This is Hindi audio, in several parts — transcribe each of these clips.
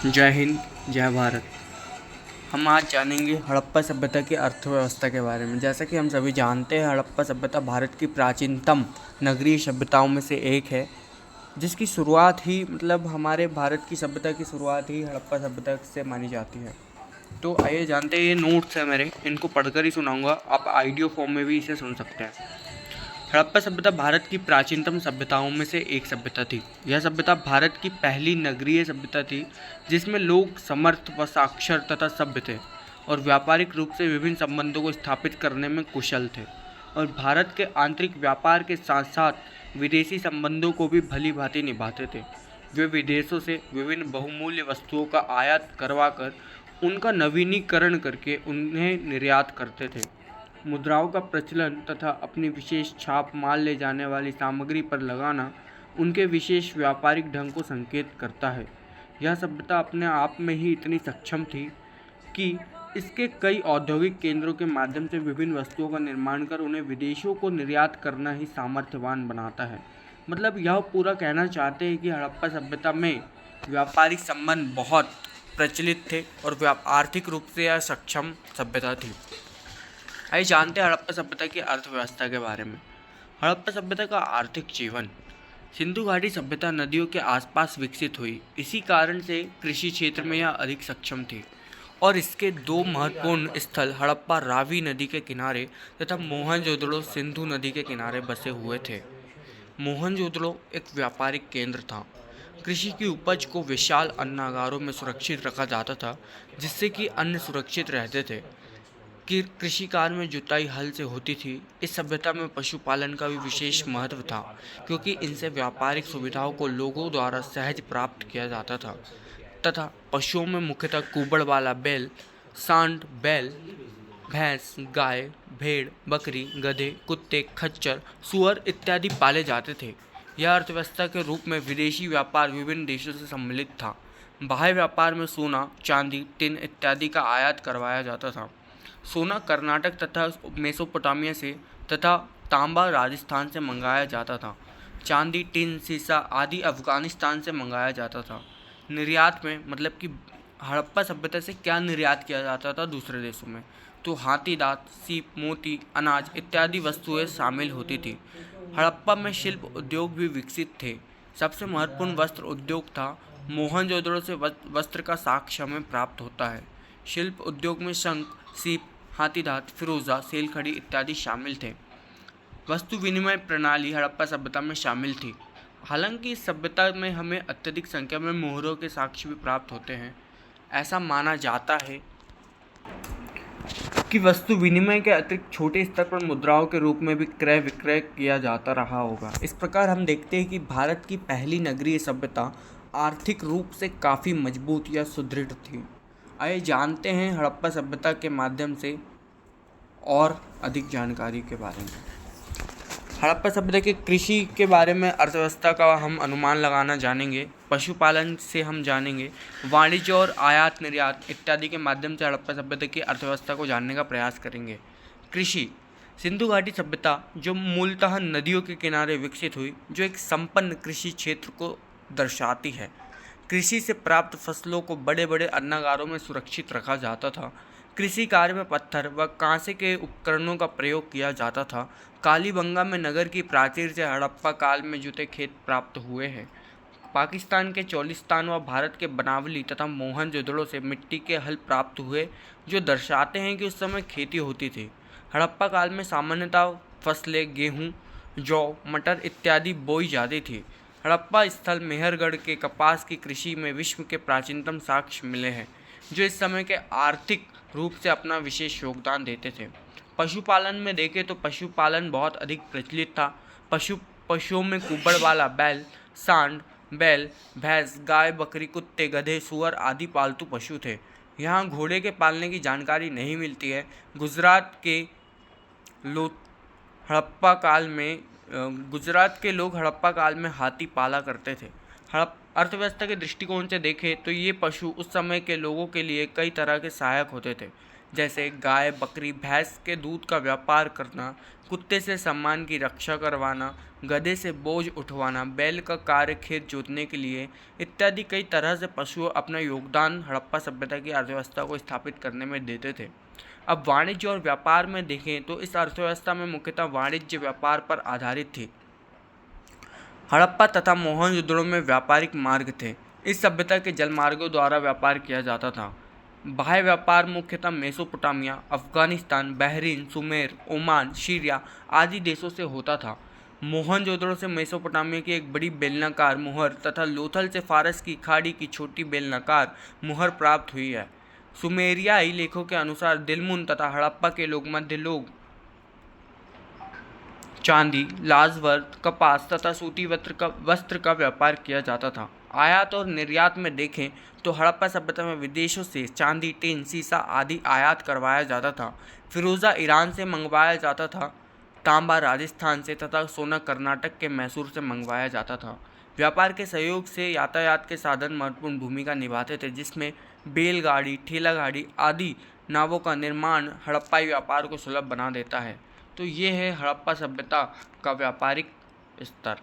जय हिंद, जय भारत। हम आज जानेंगे हड़प्पा सभ्यता की अर्थव्यवस्था के बारे में। जैसा कि हम सभी जानते हैं, हड़प्पा सभ्यता भारत की प्राचीनतम नगरीय सभ्यताओं में से एक है, जिसकी शुरुआत ही हमारे भारत की सभ्यता की शुरुआत ही हड़प्पा सभ्यता से मानी जाती है। तो आइए जानते हैं, ये नोट्स है मेरे, इनको पढ़कर ही सुनाऊंगा, आप ऑडियो फॉर्म में भी इसे सुन सकते हैं। हड़प्पा सभ्यता भारत की प्राचीनतम सभ्यताओं में से एक सभ्यता थी। यह सभ्यता भारत की पहली नगरीय सभ्यता थी, जिसमें लोग समर्थ व साक्षर तथा सभ्य थे और व्यापारिक रूप से विभिन्न संबंधों को स्थापित करने में कुशल थे, और भारत के आंतरिक व्यापार के साथ साथ विदेशी संबंधों को भी भली भांति निभाते थे। वे विदेशों से विभिन्न बहुमूल्य वस्तुओं का आयात करवाकर उनका नवीनीकरण करके उन्हें निर्यात करते थे। मुद्राओं का प्रचलन तथा अपनी विशेष छाप माल ले जाने वाली सामग्री पर लगाना उनके विशेष व्यापारिक ढंग को संकेत करता है। यह सभ्यता अपने आप में ही इतनी सक्षम थी कि इसके कई औद्योगिक केंद्रों के माध्यम से विभिन्न वस्तुओं का निर्माण कर उन्हें विदेशों को निर्यात करना ही सामर्थ्यवान बनाता है। यह पूरा कहना चाहते हैं कि हड़प्पा सभ्यता में व्यापारिक संबंध बहुत प्रचलित थे और आर्थिक रूप से यह सक्षम सभ्यता थी। आइए जानते हैं हड़प्पा सभ्यता की अर्थव्यवस्था के बारे में। हड़प्पा सभ्यता का आर्थिक जीवन। सिंधु घाटी सभ्यता नदियों के आसपास विकसित हुई। इसी कारण से कृषि क्षेत्र में यह अधिक सक्षम थी और इसके दो महत्वपूर्ण स्थल हड़प्पा रावी नदी के किनारे तथा मोहनजोदड़ो सिंधु नदी के किनारे बसे हुए थे। मोहनजोदड़ो एक व्यापारिक केंद्र था। कृषि की उपज को विशाल अन्नागारों में सुरक्षित रखा जाता था, जिससे कि अन्न सुरक्षित रहते थे। कि कृषि कार्य में जुताई हल से होती थी। इस सभ्यता में पशुपालन का भी विशेष महत्व था, क्योंकि इनसे व्यापारिक सुविधाओं को लोगों द्वारा सहज प्राप्त किया जाता था तथा पशुओं में मुख्यतः कुबड़ वाला बैल, सांड बैल, भैंस, गाय, भेड़, बकरी, गधे, कुत्ते, खच्चर, सुअर इत्यादि पाले जाते थे। यह अर्थव्यवस्था के रूप में विदेशी व्यापार विभिन्न देशों से सम्मिलित था। बाह्य व्यापार में सोना, चांदी, टिन इत्यादि का आयात करवाया जाता था। सोना कर्नाटक तथा मेसोपोटामिया से तथा तांबा राजस्थान से मंगाया जाता था। चांदी, टिन, सीसा आदि अफगानिस्तान से मंगाया जाता था। निर्यात में कि हड़प्पा सभ्यता से क्या निर्यात किया जाता था दूसरे देशों में, तो हाथी दांत, सीप, मोती, अनाज इत्यादि वस्तुएं शामिल होती थी। हड़प्पा में शिल्प उद्योग भी विकसित थे। सबसे महत्वपूर्ण वस्त्र उद्योग था। मोहनजोदड़ो से वस्त्र का साक्ष्य हमें प्राप्त होता है। शिल्प उद्योग में शंख, सीप, हाथीदांत, फिरोजा, सेलखड़ी इत्यादि शामिल थे। वस्तु विनिमय प्रणाली हड़प्पा सभ्यता में शामिल थी। हालांकि इस सभ्यता में हमें अत्यधिक संख्या में मोहरों के साक्ष्य भी प्राप्त होते हैं। ऐसा माना जाता है कि वस्तु विनिमय के अतिरिक्त छोटे स्तर पर मुद्राओं के रूप में भी क्रय विक्रय किया जाता रहा होगा। इस प्रकार हम देखते हैं कि भारत की पहली नगरीय सभ्यता आर्थिक रूप से काफ़ी मजबूत या सुदृढ़ थी। आइए जानते हैं हड़प्पा सभ्यता के माध्यम से और अधिक जानकारी के बारे में। हड़प्पा सभ्यता के कृषि के बारे में अर्थव्यवस्था का हम अनुमान लगाना जानेंगे। पशुपालन से हम जानेंगे। वाणिज्य और आयात निर्यात इत्यादि के माध्यम से हड़प्पा सभ्यता की अर्थव्यवस्था को जानने का प्रयास करेंगे। कृषि। सिंधु घाटी सभ्यता जो मूलतः नदियों के किनारे विकसित हुई, जो एक संपन्न कृषि क्षेत्र को दर्शाती है। कृषि से प्राप्त फसलों को बड़े बड़े अन्नागारों में सुरक्षित रखा जाता था। कृषि कार्य में पत्थर व कांसे के उपकरणों का प्रयोग किया जाता था। कालीबंगा में नगर की प्राचीर से हड़प्पा काल में जुते खेत प्राप्त हुए हैं। पाकिस्तान के चोलिस्तान व भारत के बनावली तथा मोहनजोदड़ो से मिट्टी के हल प्राप्त हुए, जो दर्शाते हैं कि उस समय खेती होती थी। हड़प्पा काल में सामान्यतः फसलें गेहूँ, जौ, मटर इत्यादि बोई जाती थी। हड़प्पा स्थल मेहरगढ़ के कपास की कृषि में विश्व के प्राचीनतम साक्ष्य मिले हैं, जो इस समय के आर्थिक रूप से अपना विशेष योगदान देते थे। पशुपालन में देखें तो पशुपालन बहुत अधिक प्रचलित था। पशुओं में कुबड़ वाला बैल, सांड बैल, भैंस, गाय, बकरी, कुत्ते, गधे, सुअर आदि पालतू पशु थे। यहाँ घोड़े के पालने की जानकारी नहीं मिलती है। गुजरात के लोग हड़प्पा काल में हाथी पाला करते थे। अर्थव्यवस्था के दृष्टिकोण से देखें तो ये पशु उस समय के लोगों के लिए कई तरह के सहायक होते थे, जैसे गाय, बकरी, भैंस के दूध का व्यापार करना, कुत्ते से सामान की रक्षा करवाना, गधे से बोझ उठवाना, बैल का कार्य खेत जोतने के लिए इत्यादि कई तरह से पशु अपना योगदान हड़प्पा सभ्यता की अर्थव्यवस्था को स्थापित करने में देते थे। अब वाणिज्य और व्यापार में देखें तो इस अर्थव्यवस्था में मुख्यतः वाणिज्य व्यापार पर आधारित थी। हड़प्पा तथा मोहनजोदड़ो में व्यापारिक मार्ग थे। इस सभ्यता के जलमार्गों द्वारा व्यापार किया जाता था। बाह्य व्यापार मुख्यतः Mesopotamia, Afghanistan, Bahrain, Sumer, Oman, Syria आदि देशों से होता था। मोहनजोदड़ो से मेसोपोटामिया की एक बड़ी बेलनाकार मुहर तथा लोथल से फारस की खाड़ी की छोटी बेलनाकार मुहर प्राप्त हुई है। सुमेरियाई लेखों के अनुसार दिलमुन तथा हड़प्पा के लोग मध्य लोग चांदी, लाजवर्द, कपास तथा सूती वस्त्र का व्यापार किया जाता था। आयात और निर्यात में देखें तो हड़प्पा सभ्यता में विदेशों से चांदी, टिन, सीसा आदि आयात करवाया जाता था। फिरोजा ईरान से मंगवाया जाता था, तांबा राजस्थान से तथा सोना कर्नाटक के मैसूर से मंगवाया जाता था। व्यापार के सहयोग से यातायात के साधन महत्वपूर्ण भूमिका निभाते थे, जिसमें बैलगाड़ी, ठेला गाड़ी आदि नावों का निर्माण हड़प्पाई व्यापार को सुलभ बना देता है। तो ये है हड़प्पा सभ्यता का व्यापारिक स्तर।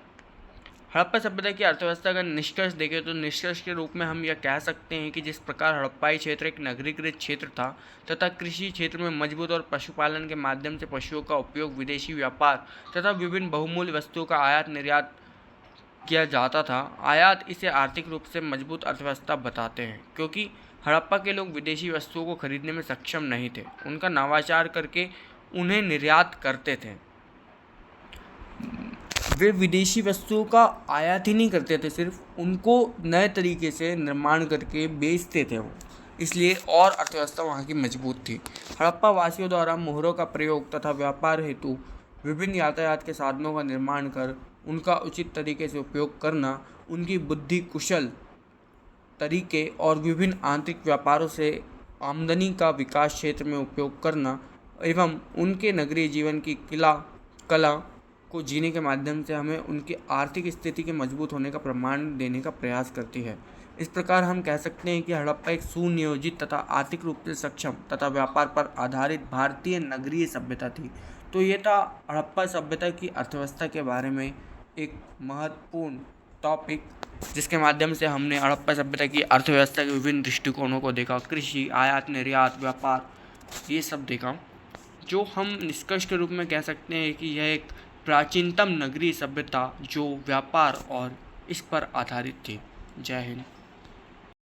हड़प्पा सभ्यता की अर्थव्यवस्था का निष्कर्ष देखें तो निष्कर्ष के रूप में हम यह कह सकते हैं कि जिस प्रकार हड़प्पाई क्षेत्र एक नगरीकृत क्षेत्र था तथा कृषि क्षेत्र में मजबूत और पशुपालन के माध्यम से पशुओं का उपयोग, विदेशी व्यापार तथा विभिन्न बहुमूल्य वस्तुओं का आयात निर्यात किया जाता था। आयात इसे आर्थिक रूप से मजबूत अर्थव्यवस्था बताते हैं, क्योंकि हड़प्पा के लोग विदेशी वस्तुओं को खरीदने में सक्षम नहीं थे। उनका नवाचार करके उन्हें निर्यात करते थे। वे विदेशी वस्तुओं का आयात ही नहीं करते थे, सिर्फ उनको नए तरीके से निर्माण करके बेचते थे वो, इसलिए और अर्थव्यवस्था वहाँ की मजबूत थी। हड़प्पा वासियों द्वारा मोहरों का प्रयोग तथा व्यापार हेतु विभिन्न यातायात के साधनों का निर्माण कर उनका उचित तरीके से उपयोग करना, उनकी बुद्धि कुशल तरीके और विभिन्न आंतरिक व्यापारों से आमदनी का विकास क्षेत्र में उपयोग करना एवं उनके नगरीय जीवन की कला को जीने के माध्यम से हमें उनकी आर्थिक स्थिति के मजबूत होने का प्रमाण देने का प्रयास करती है। इस प्रकार हम कह सकते हैं कि हड़प्पा एक सुनियोजित तथा आर्थिक रूप से सक्षम तथा व्यापार पर आधारित भारतीय नगरीय सभ्यता थी। तो ये था हड़प्पा सभ्यता की अर्थव्यवस्था के बारे में एक महत्वपूर्ण टॉपिक, जिसके माध्यम से हमने हड़प्पा सभ्यता की अर्थव्यवस्था के विभिन्न दृष्टिकोणों को देखा, कृषि, आयात निर्यात, व्यापार, ये सब देखा, जो हम निष्कर्ष के रूप में कह सकते हैं कि यह एक प्राचीनतम नगरीय सभ्यता जो व्यापार और इस पर आधारित थी। जय हिंद।